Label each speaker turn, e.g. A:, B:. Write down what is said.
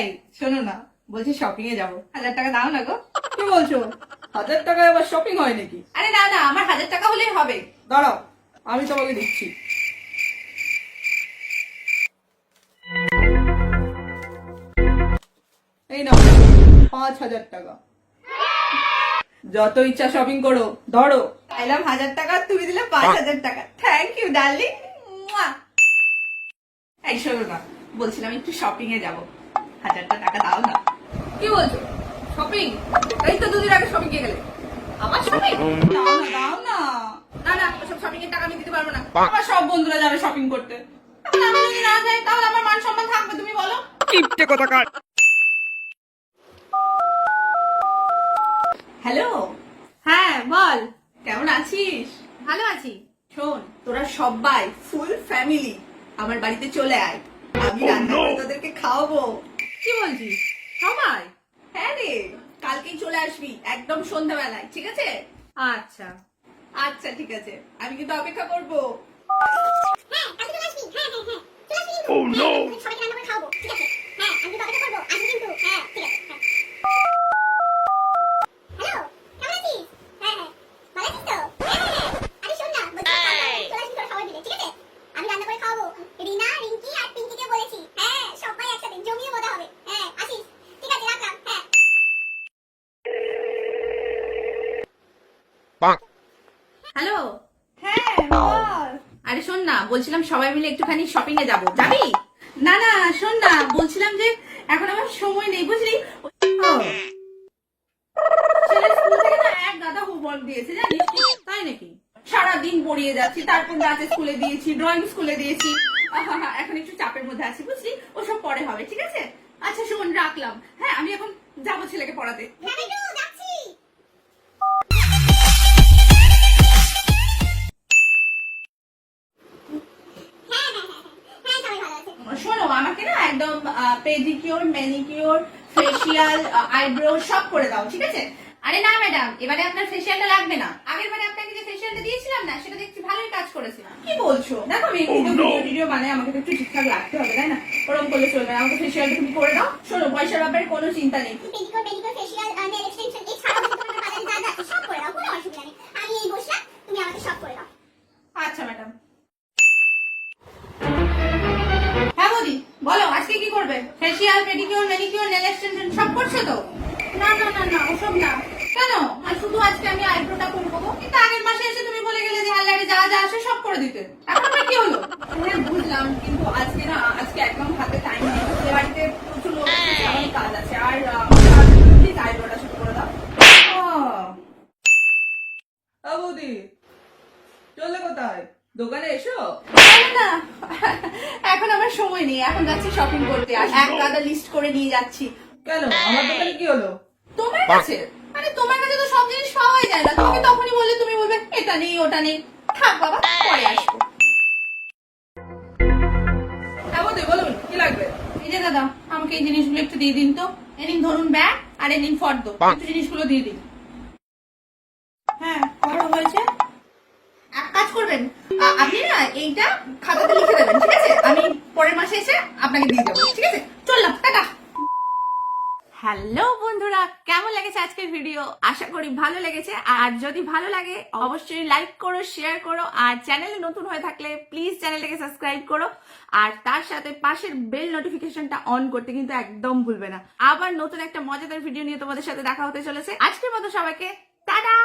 A: এই শোনো না, বলছি শপিং এ যাবো, 1000 টাকা দাও না গো। কি বলছো? 1000 টাকায় আবার শপিং হয় নাকি? আরে না না, আমার 1000 টাকা হলেই হবে। দাঁড়াও, আমি তোমাকে দিচ্ছি। এই নাও 5000 টাকা। যত ইচ্ছা শপিং করো, ধরো। চাইলাম 1000 টাকা, তুমি দিলে 5000 টাকা। Thank you darling. এই শোনো না, বলছিলাম একটু শপিং এ যাবো, 1000 টাকা দাও না। কি বলছো? শপিং? এই তো দুদিন আগে শপিং এ গেলে। আমার শপিং? দাও না দাও না। না না, ওসব শপিং এর টাকা আমি দিতে পারবো না। আমার সব বন্ধুরা যাবে শপিং করতে। এখন আমি যদি না যাই তাহলে আমার মান সম্মান থাকবে, তুমি বলো?
B: কিপটে কোথাকার।
A: হ্যালো, হ্যাঁ বল, কেমন আছিস? ভালো আছি। শোন, তোরা সবাই ফুল ফ্যামিলি আমার বাড়িতে চলে আয়, আমি রান্না করে তোদেরকে খাওয়াবো। কি বলছিস? সবাই? হ্যাঁ রে, কালকেই চলে আসবি একদম সন্ধ্যাবেলায়, ঠিক আছে? আচ্ছা আচ্ছা, ঠিক আছে, আমি কিন্তু অপেক্ষা করবো।
C: হ্যাঁ, কালকে চলে আসবি। হ্যাঁ হ্যাঁ হ্যাঁ, চলে আসবি কিন্তু।
B: Oh no!
C: হ্যাঁ, সবাইকে রান্না করে খাওয়াবো, ঠিক আছে? হ্যাঁ, আমি তো অপেক্ষা করবো, আসবি কিন্তু। হ্যাঁ, ঠিক আছে। হ্যাঁ। হ্যালো, কেমন আছিস? হ্যাঁ হ্যাঁ, ভালো আছিস তো? হ্যাঁ হ্যাঁ হ্যাঁ। আরে শোন না, বলছি চলে আসবি তোরা সবাই মিলে, ঠিক আছে? আমি রান্না করে খাওয়াবো। রিনা, রিঙ্কি আর পিঙ্কিকে বলেছি। হ্যাঁ, সবাই একসাথে জমিয়ে মজা হবে। হ্যাঁ, আসিস। ঠিক আছে, রাখলাম। হ্যাঁ।
A: হ্যালো, হ্যাঁ বল। আরে শোন না, বলছিলাম সবাই মিলে একটুখানি শপিং এ যাবো, যাবি? না না, শোন না, বলছিলাম যে এখন আমার সময় নেই, বুঝলি? ছেলের স্কুল থেকে না এক গাদা হোমওয়ার্ক দিয়েছে, জানিস? তাই নাকি? সারাদিন পড়িয়ে যাচ্ছি, তারপর নাচের স্কুলে দিয়েছি, ড্রয়িং স্কুলে দিয়েছি। এখন একটু চাপের মধ্যে আছি, বুঝলি? ওসব পরে হবে, ঠিক আছে? আচ্ছা শোন, রাখলাম। হ্যাঁ, আমি এখন যাবো ছেলেকে পড়াতে।
C: হ্যাঁ, বিট্টু, যাচ্ছি। হ্যাঁ হ্যাঁ হ্যাঁ হ্যাঁ, হ্যাঁ, সবাই ভালো আছে।
A: শোনো, আমাকে না একদম পেডিকিওর, ম্যানিকিওর, ফেসিয়াল, আইব্রো সব করে দাও, ঠিক আছে? আরে না ম্যাডাম, এবারে আপনার ফেসিয়ালটা লাগবে না। আগের বারে আপনাকে যে ফেসিয়ালটা দিয়েছিলাম না, সেটা দেখছি ভালোই কাজ করেছে। কি বলছো? দেখো, আমি ভিডিও বানাই, আমাকে তো একটু ঠিকঠাক লাগতে হবে, তাই না? ওরকম করলে চলবে না, আমাকে ফেসিয়ালটা তুমি করে দাও। শোনো, পয়সার ব্যাপারে কোনো চিন্তা নেই।
C: Pedicure, manicure, facial, nail extension, এছাড়াও যদি তোমাদের বাজারে যা যা আছে সব করে দাও, কোনো অসুবিধা নেই। আমি এই বসলাম, তুমি আমাকে সব করে দাও।
A: আচ্ছা ম্যাডাম। হ্যাঁ বৌদি, বলো আজকে কি করবে? Facial, pedicure, manicure, nail extension সব করছো তো? না না না না, ওসব না। কেন? আর শুধু আজকে আমি আইব্রোটা করবো গো। কিন্তু আগের মাসে এসে তুমি বলে গেলে যে হালারে যা যা আসে সব করে দিতে। এখন আবার কি হলো? হ্যাঁ বুঝলাম, কিন্তু আজকে না, আজকে একদম হাতে টাইম নেই। এ বাড়িতে প্রচুর লোক এসেছে, অনেক কাজ আছে। আর প্লিজ আইব্রোটা শুরু করে দাও। বৌদি, চলে কোথায়? দোকানে এসো। না, এখন আমার সময় নেই, এখন যাচ্ছি শপিং করতে। আর এক গাদা লিস্ট করে নিয়ে যাচ্ছি। কেন, আমার দোকানে কি হলো? তোমার কাছে? আরে তোমার কাছে তো সব জিনিস পাওয়াই যায় না। তোমাকে তখনই বললে তুমি বলবে এটা নেই ওটা নেই। থাক বাবা, পরে আসবো। হ্যাঁ বৌদি, বলুন কি লাগবে? এই যে দাদা, আমাকে এই জিনিসগুলো একটু দিয়ে দিন তো। এ নিন ধরুন ব্যাগ, আর এ নিন ফর্দ। একটু জিনিসগুলো দিয়ে দিন। হ্যাঁ, কত হয়েছে? এক কাজ করবেন, আপনি না এইটা খাতাতে লিখে দেবেন, ঠিক আছে? আমি পরের মাসে এসে আপনাকে দিয়ে দেবো, ঠিক আছে? চললাম, টাটা। হ্যালো বন্ধুরা, কেমন লেগেছে আজকের ভিডিও? আশা করি ভালো লেগেছে। আর যদি ভালো লাগে অবশ্যই লাইক করো, শেয়ার করো। আর চ্যানেলে নতুন হয়ে থাকলে প্লিজ চ্যানেলটাকে সাবস্ক্রাইব করো। আর তার সাথে পাশের বেল নোটিফিকেশনটা অন করতে কিন্তু একদম ভুলবে না। আবার নতুন একটা মজাদার ভিডিও নিয়ে তোমাদের সাথে দেখা হতে চলেছে। আজকের মতো সবাইকে টাটা।